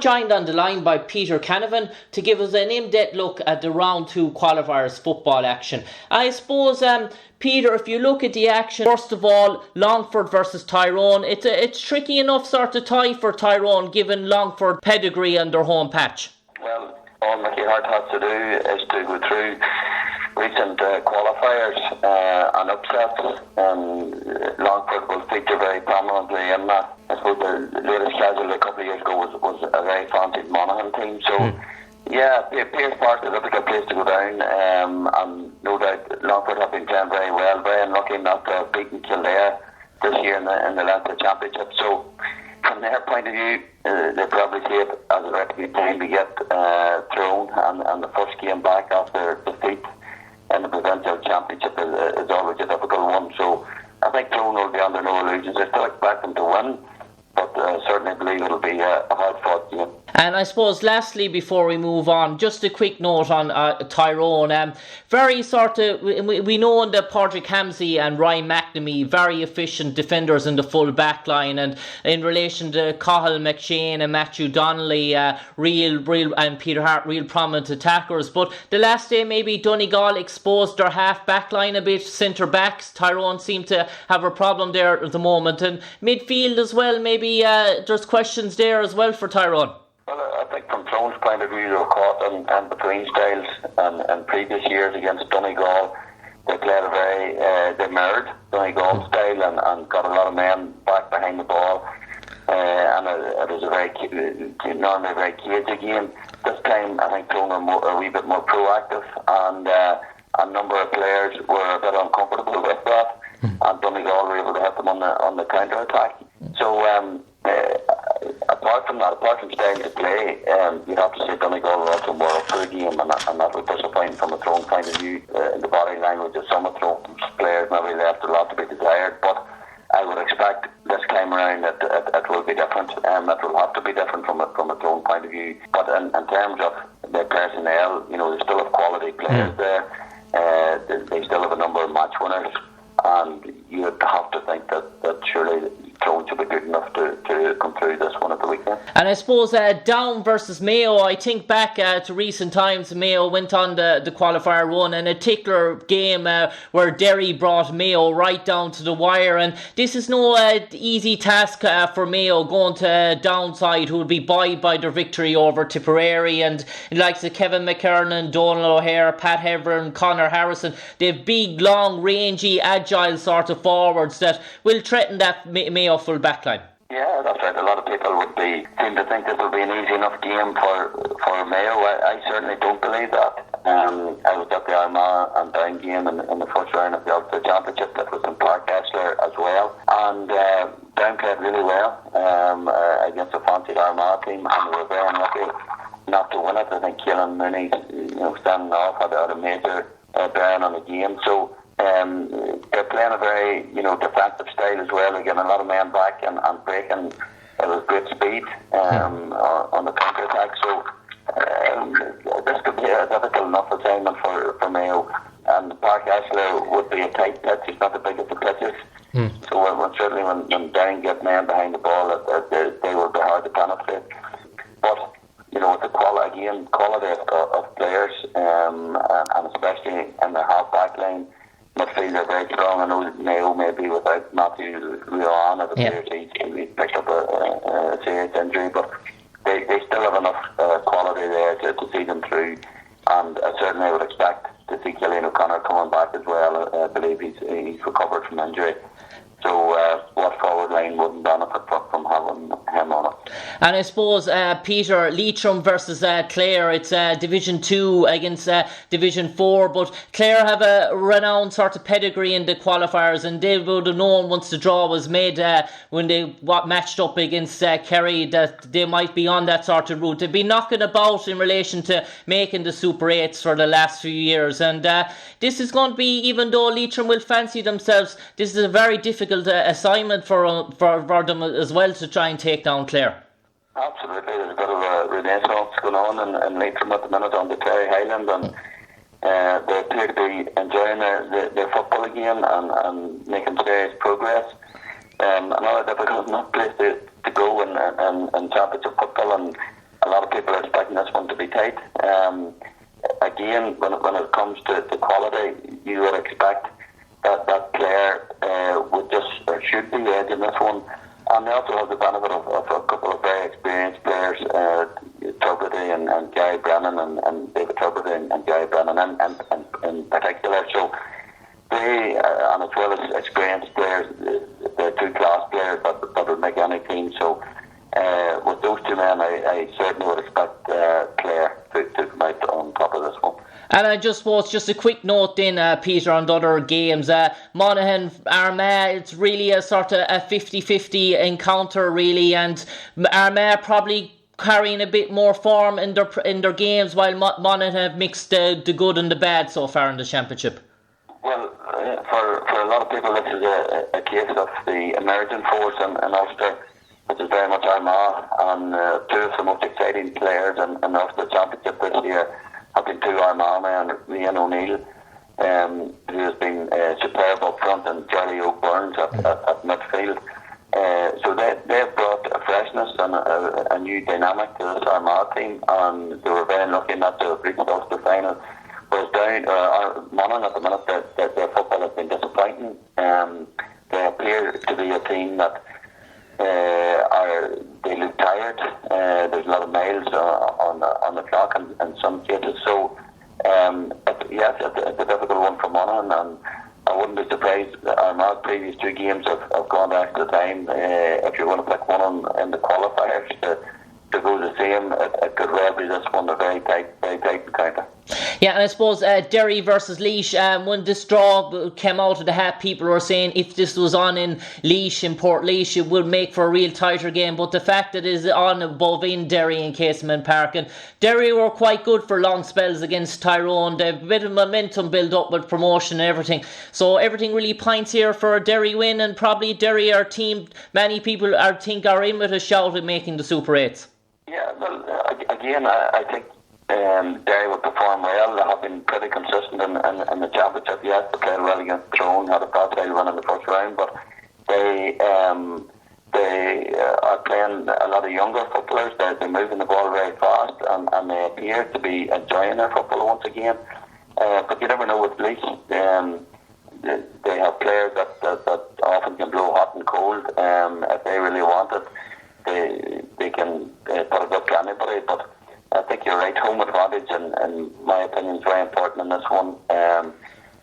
joined on the line by Peter Canavan to give us an in-depth look at the Round 2 qualifiers football action. I suppose, Peter, if you look at the action, first of all, Longford versus Tyrone, it's tricky enough sort of tie for Tyrone given Longford pedigree on their home patch. Well, all Mickey Hart has to do is to go through recent qualifiers and upsets, and Longford will feature very prominently in that. I suppose the latest schedule a couple of years ago was a very fancied Monaghan team, so yeah, Pierce Park is a difficult place to go down, and no doubt Longford have been playing very well, very unlucky not to have beaten Kildare this year in the Leinster Championship. So from their point of view, they probably see it as a very good time to get Tyrone, and the first game back after defeat in the provincial championship is always a difficult one. So I think Tyrone will be under no illusions. I still expect them to win, but certainly believe it'll be a hard-fought game. And I suppose lastly, before we move on, just a quick note on Tyrone. Very sort of, we know that Patrick Hamsey and Ryan McNamee, very efficient defenders in the full back line, and in relation to Cahill McShane and Matthew Donnelly, real and Peter Hart, real prominent attackers. But the last day maybe Donegal exposed their half back line a bit, centre backs. Tyrone seem to have a problem there at the moment, and midfield as well. Maybe there's questions there as well for Tyrone. Well, I think from Tyrone's point of view, they were caught in between styles, and previous years against Donegal, they played they mirrored Donegal's style and got a lot of men back behind the ball, and it was normally a very cagey game. This time, I think Tyrone are a wee bit more proactive, and a number of players were a bit uncomfortable with that, and Donegal were able to hit them on the counter attack. So apart from staying to play, you'd have to say Donegal were also more up for the game, and that was disappointing from a Tyrone point of view. The body language of some of Tyrone's players maybe left a lot to be desired, but I would expect this time around that it will be different. It will have to be different from a Tyrone point of view. But in terms of their personnel, they still have quality players there. They still have a number of match winners, and you would have to think that surely Tyrone should be good enough to come through this one at the weekend. And I suppose Down versus Mayo, I think back to recent times, Mayo went on the qualifier run, and a particular game where Derry brought Mayo right down to the wire, and this is no easy task for Mayo going to Downside, who will be buoyed by their victory over Tipperary, and the likes of Kevin McKernan, Donal O'Hare, Pat Heverin, Conor Harrison. They have big, long, rangy, agile sort of forwards that will threaten that Mayo full back line. Yeah, that's right. A lot of people seem to think this will be an easy enough game for Mayo. I certainly don't believe that. I was at the Armagh and Antrim game in the first round of the Ulster Championship that was in Park Esler as well, and Down played really well against a fancied Armagh team, and they were very unlucky not to win it. I think Keelan Mooney, standing off, had a major bearing on the game. So they're playing a very defensive style as well. Again, a lot of men back and breaking. It was great speed on the counter attack. So this could be a difficult enough assignment for Mayo. And Park Esler would be a tight pitch. It's not the biggest of pitches. So certainly when Derry get men behind the ball, they will be hard to penetrate. But with the quality of players, and especially in the half back line, midfield are very strong. I know Mayo maybe without Matthew Leon, it appears he picked up a serious injury, but they still have enough quality there to see them through. And I certainly would expect to see Cillian O'Connor coming back as well. I believe he's recovered from injury. So what forward line wouldn't benefit from having him on it? And I suppose, Peter, Leitrim versus Clare, it's Division 2 against Division 4, but Clare have a renowned sort of pedigree in the qualifiers, and they would have known once the draw was made when they matched up against Kerry that they might be on that sort of route. They've been knocking about in relation to making the Super 8s for the last few years, and this is going to be, even though Leitrim will fancy themselves, this is a very difficult assignment for them as well to try and take down Clare. Absolutely, there's a bit of a renaissance going on in Leitrim at the minute on the Kerry Highland, and they appear to be enjoying their football again and making serious progress. Another difficult enough place to go in championship football, and people are expecting this one to be tight. Again, when it comes to quality, you would expect that Clare would just or should be edging this one. And they also have the benefit of a couple of very experienced players, Turbiddy and Gary Brennan, and David Turbiddy and Gary Brennan and in particular. So they, and as well as experienced players, they're two class players that will make any team. So with those two men, I certainly would expect Clare to come out on top of this one. And I just suppose, just a quick note then, Peter, on the other games. Monaghan, Armagh, it's really a sort of a 50-50 encounter, really, and Armagh probably carrying a bit more form in their games, while Monaghan have mixed the good and the bad so far in the championship. Well, for a lot of people, this is a case of the emerging force in Ulster, which is very much Armagh, and two of the most exciting players in the Ulster Championship this year have been two Armagh men, Ian O'Neill, who has been superb up front, and Jerry O'Burns at midfield. So they've brought a freshness and a new dynamic to this Armagh team, and they were very lucky not to have reached the Ulster final. Whereas down Monaghan at the minute, their football has been disappointing. They appear to be a team that they look tired. There's a lot of miles on the clock in some cases. So it's a difficult one for Monaghan, and I wouldn't be surprised that our previous two games have gone to extra time. If you're going to pick one in the qualifiers to go the same, it could well be this one a very tight encounter. Yeah, and I suppose Derry versus Laois, when this draw came out of the hat, people were saying if this was on in Laois, in Port Laois, it would make for a real tighter game. But the fact that it is on above in Derry in Casement Park, and Derry were quite good for long spells against Tyrone. They've a bit of momentum built up with promotion and everything. So everything really points here for a Derry win, and probably Derry are a team many people think are in with a shout at making the Super 8s. Yeah, well, again, I think Derry will perform well. They have been pretty consistent in the championship. Yes, they played well against Tyrone, had a facile run in the first round, but they are playing a lot of younger footballers. They're moving the ball very fast, and they appear to be enjoying their football once again. But you never know with Laois. They have players that often can blow hot and cold. If they really want it, they can put it up to anybody. But I think you're right. Home advantage, in my opinion, is very important in this one.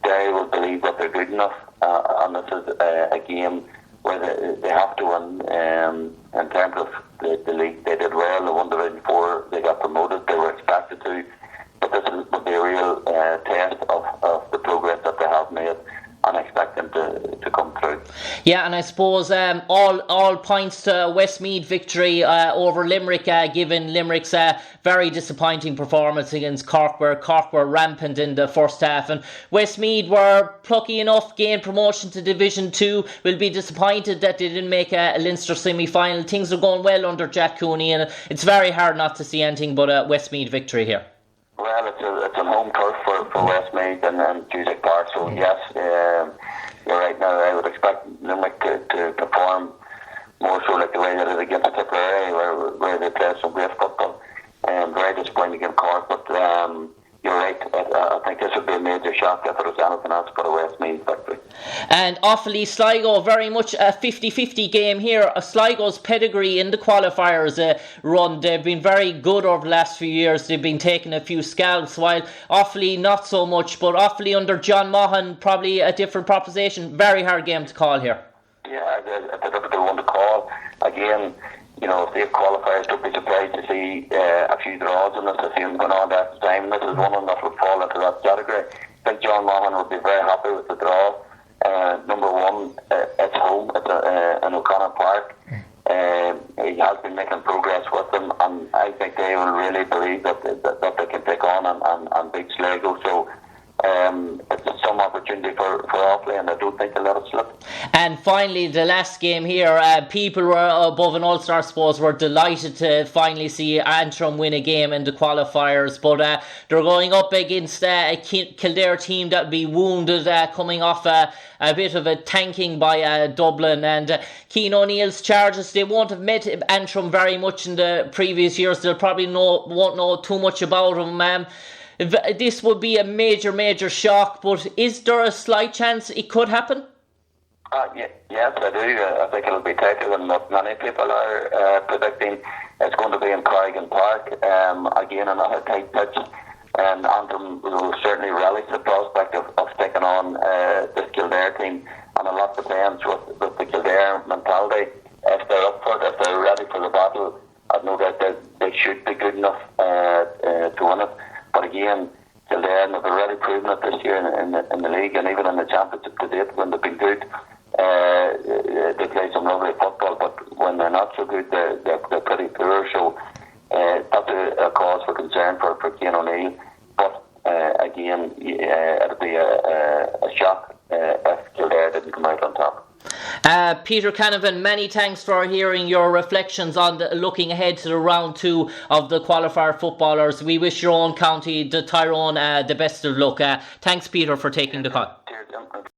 Derry will believe that they're good enough, and this is a game where they have to win. In terms of the league, they did well. They won Division 4. They got promoted. They were expected to. But this will be a real test of the progress that they have made, and I expect them to come through. Yeah, and I suppose all points to Westmeath victory over Limerick, given Limerick's very disappointing performance against Cork, where Cork were rampant in the first half, and Westmeath were plucky enough, gained promotion to Division 2. Will be disappointed that they didn't make a Leinster semi-final. Things are going well under Jack Cooney, and it's very hard not to see anything but a Westmeath victory here. Well, it's a home turf for Westmeath and Cusack Park, so yes, you're right. Now I would expect Limerick to perform more so like the way that it against Tipperary, where they play some great football. Very disappointing against Cork, but you're right. I think this would be a major shock if it was anything else but a Westmeath victory. And Offaly, Sligo, very much a 50-50 game here. Sligo's pedigree in the qualifiers run, they've been very good over the last few years. They've been taking a few scalps, while Offaly not so much. But Offaly under John Maughan, probably a different proposition. Very hard game to call here. Yeah, it's a difficult one to call. Again, you know, if they have qualifiers, don't be surprised to see a few draws in this. I see them going on at the time. This is one of them that would fall into that category. I think John Maughan would be very happy with the draw. Number one, it's home. It's in O'Connor Park. He has been making progress with them, and I think they will really believe that they can take on and beat Sligo. So it's some opportunity for Offaly, and I don't think they'll let it slip. And finally, the last game here, people were above an all-star, suppose, were delighted to finally see Antrim win a game in the qualifiers, but they're going up against a Kildare team that will be wounded, coming off a bit of a tanking by Dublin, and Cian O'Neill's charges, they won't have met Antrim very much in the previous years. They'll probably won't know too much about them. This would be a major shock, but is there a slight chance it could happen? Yes, I do. I think it'll be tighter than what many people are predicting. It's going to be in Corrigan Park, again another tight pitch, and Antrim will certainly relish the prospect of taking on this Kildare team, and a lot depends with the Kildare mentality. If they're up for it, if they're ready for the battle, I've no doubt they should be good enough to win it. But again, Kildare have already proven it this year in the league, and even in the championship to date when they've been good. They play some lovely football, but when they're not so good, they're pretty poor. So that's a cause for concern for Cian O'Neill. But again, it'll be a shock if Kildare didn't come out on top. Peter Canavan, many thanks for hearing your reflections on looking ahead to the round 2 of the qualifier footballers. We wish your own county, the Tyrone, the best of luck. Thanks, Peter, for taking the call.